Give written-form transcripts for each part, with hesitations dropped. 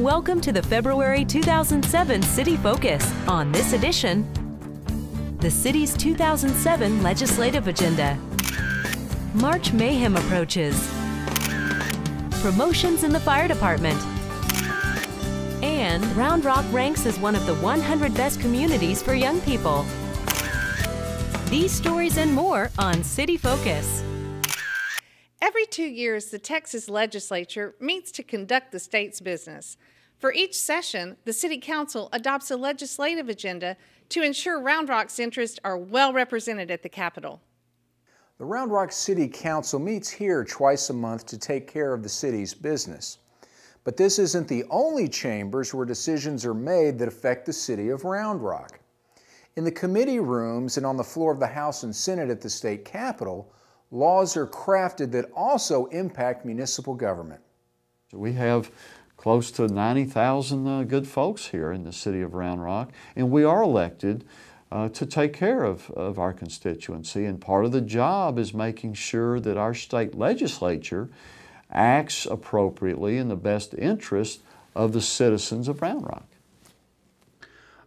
Welcome to the February 2007 City Focus. On this edition, the city's 2007 legislative agenda. March Mayhem approaches. Promotions in the fire department. And Round Rock ranks as one of the 100 best communities for young people. These stories and more on City Focus. Every 2 years, the Texas legislature meets to conduct the state's business. For each session, the City Council adopts a legislative agenda to ensure Round Rock's interests are well represented at the Capitol. The Round Rock City Council meets here twice a month to take care of the city's business. But this isn't the only chambers where decisions are made that affect the city of Round Rock. In the committee rooms and on the floor of the House and Senate at the state capitol, laws are crafted that also impact municipal government. We have close to 90,000 good folks here in the city of Round Rock, and we are elected to take care of our constituency, and part of the job is making sure that our state legislature acts appropriately in the best interest of the citizens of Round Rock.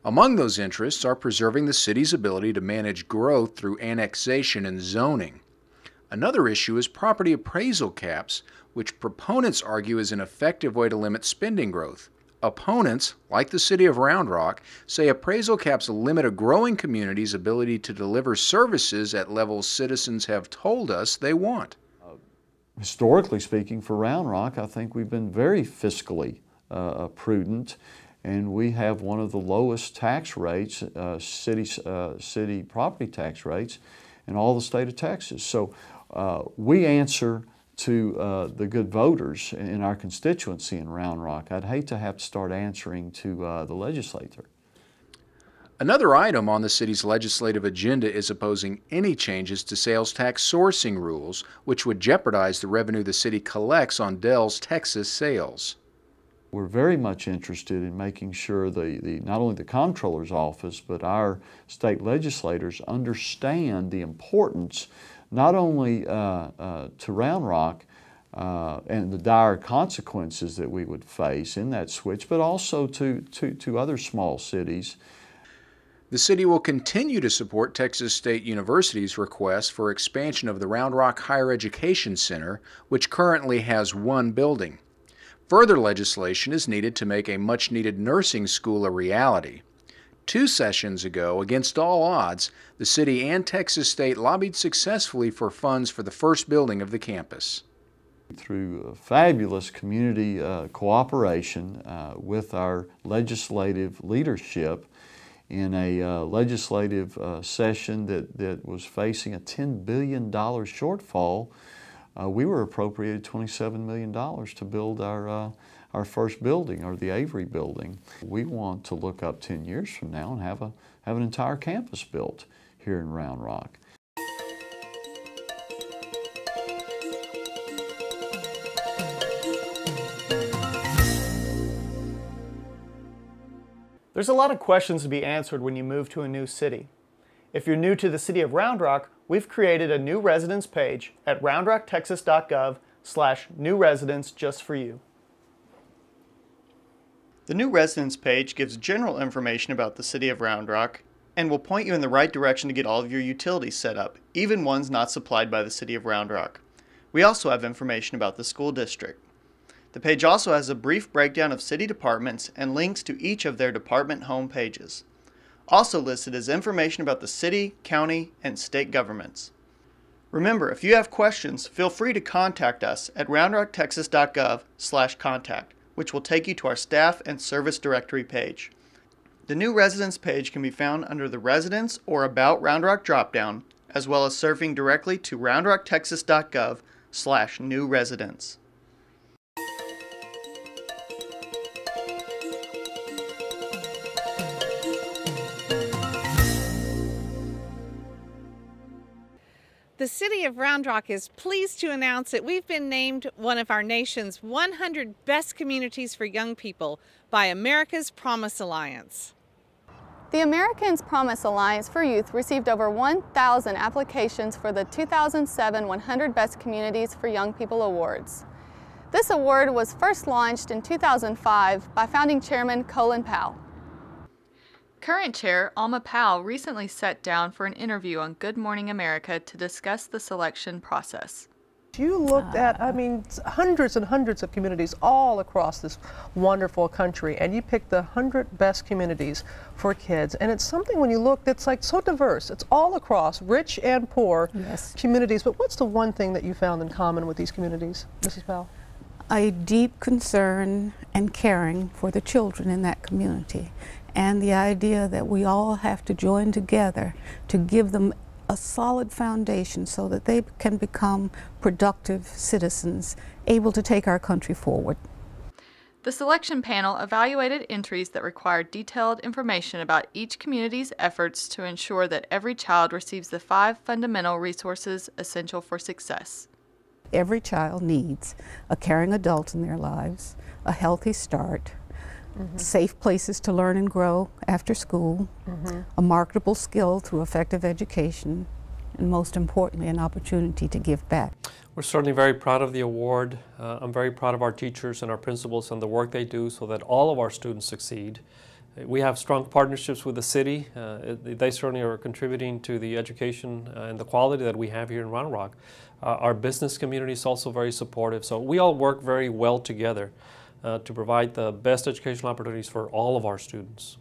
Among those interests are preserving the city's ability to manage growth through annexation and zoning. Another issue is property appraisal caps, which proponents argue is an effective way to limit spending growth. Opponents, like the city of Round Rock, say appraisal caps limit a growing community's ability to deliver services at levels citizens have told us they want. Historically speaking, for Round Rock, I think we've been very fiscally prudent, and we have one of the lowest tax rates, city property tax rates, in all the state of Texas. So we answer to the good voters in our constituency in Round Rock. I'd hate to have to start answering to the legislature. Another item on the city's legislative agenda is opposing any changes to sales tax sourcing rules, which would jeopardize the revenue the city collects on Dell's Texas sales. We're very much interested in making sure not only the comptroller's office, but our state legislators understand the importance not only to Round Rock and the dire consequences that we would face in that switch, but also to other small cities. The city will continue to support Texas State University's request for expansion of the Round Rock Higher Education Center, which currently has one building. Further legislation is needed to make a much-needed nursing school a reality. 2 sessions ago, against all odds, the city and Texas State lobbied successfully for funds for the first building of the campus. Through fabulous community cooperation with our legislative leadership in a legislative session that was facing a $10 billion shortfall, we were appropriated $27 million to build our first building, or the Avery building. We want to look up 10 years from now and have an entire campus built here in Round Rock. There's a lot of questions to be answered when you move to a new city. If you're new to the city of Round Rock, we've created a new residence page at roundrocktexas.gov/new residence just for you. The new residence page gives general information about the city of Round Rock and will point you in the right direction to get all of your utilities set up, even ones not supplied by the city of Round Rock. We also have information about the school district. The page also has a brief breakdown of city departments and links to each of their department home pages. Also listed is information about the city, county, and state governments. Remember, if you have questions, feel free to contact us at roundrocktexas.gov/contact, which will take you to our staff and service directory page. The new residence page can be found under the Residence or About Round Rock dropdown, as well as surfing directly to roundrocktexas.gov/new residence. The city of Round Rock is pleased to announce that we've been named one of our nation's 100 best communities for young people by America's Promise Alliance. The Americans Promise Alliance for Youth received over 1,000 applications for the 2007 100 Best Communities for Young People Awards. This award was first launched in 2005 by founding chairman Colin Powell. Current chair Alma Powell recently sat down for an interview on Good Morning America to discuss the selection process. You looked at, hundreds and hundreds of communities all across this wonderful country, and you picked the 100 best communities for kids. And it's something, when you look, that's like so diverse. It's all across, rich and poor communities. But what's the one thing that you found in common with these communities, Mrs. Powell? A deep concern and caring for the children in that community, and the idea that we all have to join together to give them a solid foundation so that they can become productive citizens, able to take our country forward. The selection panel evaluated entries that required detailed information about each community's efforts to ensure that every child receives the 5 fundamental resources essential for success. Every child needs a caring adult in their lives, a healthy start, safe places to learn and grow after school, a marketable skill through effective education, and most importantly, an opportunity to give back. We're certainly very proud of the award. I'm very proud of our teachers and our principals and the work they do so that all of our students succeed. We have strong partnerships with the city. They certainly are contributing to the education and the quality that we have here in Round Rock. Our business community is also very supportive, so we all work very well together to provide the best educational opportunities for all of our students.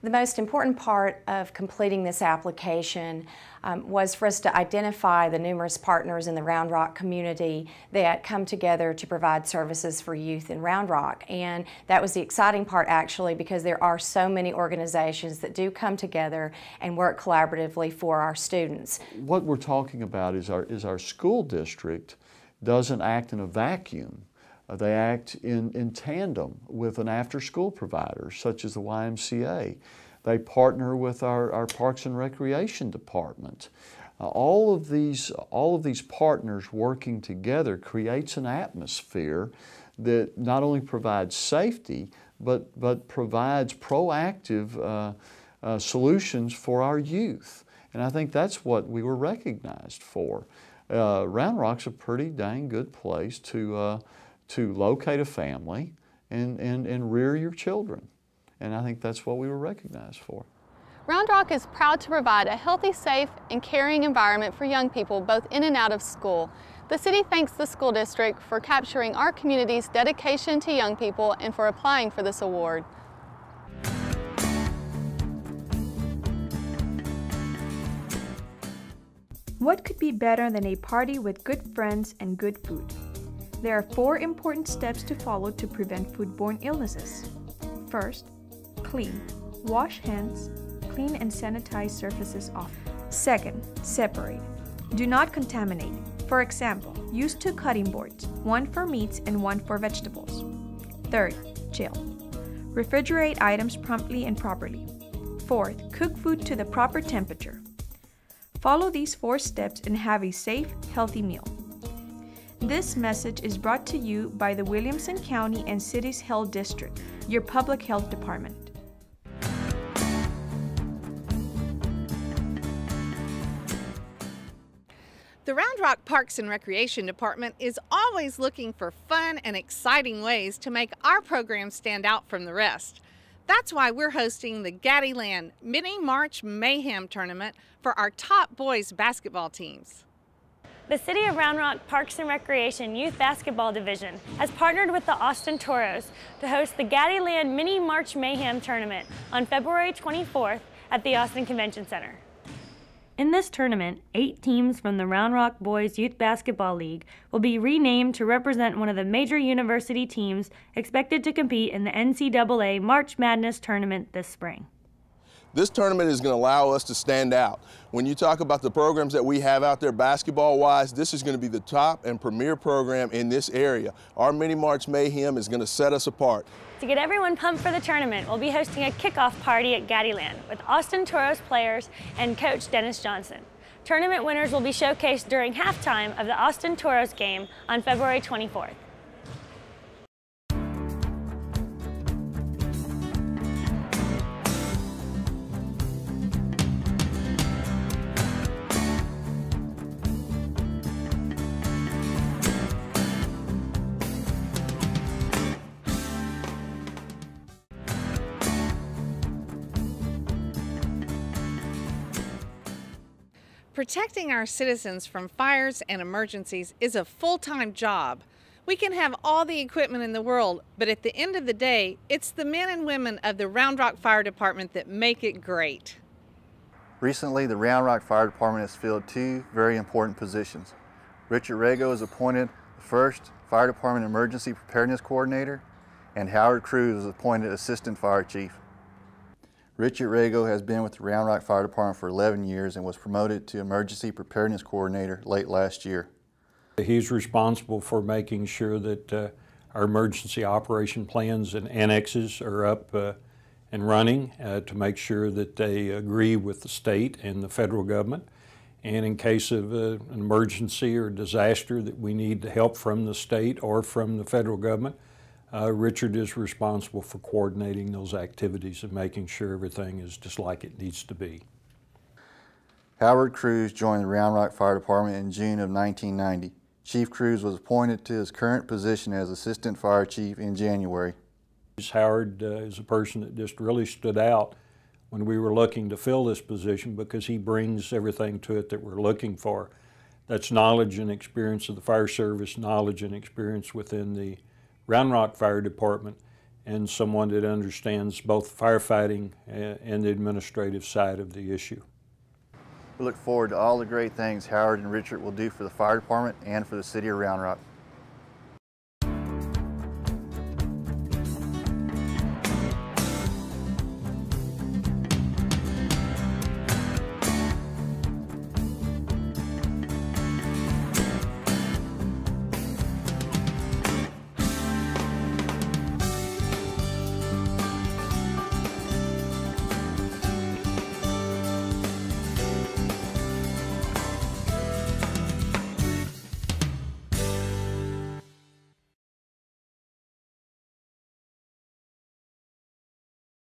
The most important part of completing this application was for us to identify the numerous partners in the Round Rock community that come together to provide services for youth in Round Rock. And that was the exciting part, actually, because there are so many organizations that do come together and work collaboratively for our students. What we're talking about is our school district doesn't act in a vacuum. They act in tandem with an after-school provider, such as the YMCA. They partner with our Parks and Recreation Department. All of these partners working together creates an atmosphere that not only provides safety, but provides proactive solutions for our youth. And I think that's what we were recognized for. Round Rock's a pretty dang good place to locate a family and rear your children. And I think that's what we were recognized for. Round Rock is proud to provide a healthy, safe, and caring environment for young people both in and out of school. The city thanks the school district for capturing our community's dedication to young people and for applying for this award. What could be better than a party with good friends and good food? There are 4 important steps to follow to prevent foodborne illnesses. First, clean. Wash hands, clean and sanitize surfaces often. Second, separate. Do not contaminate. For example, use 2 cutting boards, one for meats and one for vegetables. Third, chill. Refrigerate items promptly and properly. Fourth, cook food to the proper temperature. Follow these 4 steps and have a safe, healthy meal. This message is brought to you by the Williamson County and City's Health District, your public health department. The Round Rock Parks and Recreation Department is always looking for fun and exciting ways to make our program stand out from the rest. That's why we're hosting the Gaddyland Mini March Mayhem tournament for our top boys basketball teams. The City of Round Rock Parks and Recreation Youth Basketball Division has partnered with the Austin Toros to host the Gaddyland Mini March Mayhem Tournament on February 24th at the Austin Convention Center. In this tournament, 8 teams from the Round Rock Boys Youth Basketball League will be renamed to represent one of the major university teams expected to compete in the NCAA March Madness tournament this spring. This tournament is going to allow us to stand out. When you talk about the programs that we have out there basketball-wise, this is going to be the top and premier program in this area. Our Mini March Mayhem is going to set us apart. To get everyone pumped for the tournament, we'll be hosting a kickoff party at Gaddyland with Austin Toros players and coach Dennis Johnson. Tournament winners will be showcased during halftime of the Austin Toros game on February 24th. Protecting our citizens from fires and emergencies is a full-time job. We can have all the equipment in the world, but at the end of the day, it's the men and women of the Round Rock Fire Department that make it great. Recently, the Round Rock Fire Department has filled two very important positions. Richard Rego is appointed the first Fire Department Emergency Preparedness Coordinator, and Howard Cruz was appointed Assistant Fire Chief. Richard Rego has been with the Round Rock Fire Department for 11 years and was promoted to Emergency Preparedness Coordinator late last year. He's responsible for making sure that our emergency operation plans and annexes are up and running to make sure that they agree with the state and the federal government. And in case of an emergency or disaster that we need help from the state or from the federal government, Richard is responsible for coordinating those activities and making sure everything is just like it needs to be. Howard Cruz joined the Round Rock Fire Department in June of 1990. Chief Cruz was appointed to his current position as Assistant Fire Chief in January. Howard is a person that just really stood out when we were looking to fill this position because he brings everything to it that we're looking for. That's knowledge and experience of the fire service, knowledge and experience within the Round Rock Fire Department, and someone that understands both firefighting and the administrative side of the issue. We look forward to all the great things Howard and Richard will do for the fire department and for the city of Round Rock.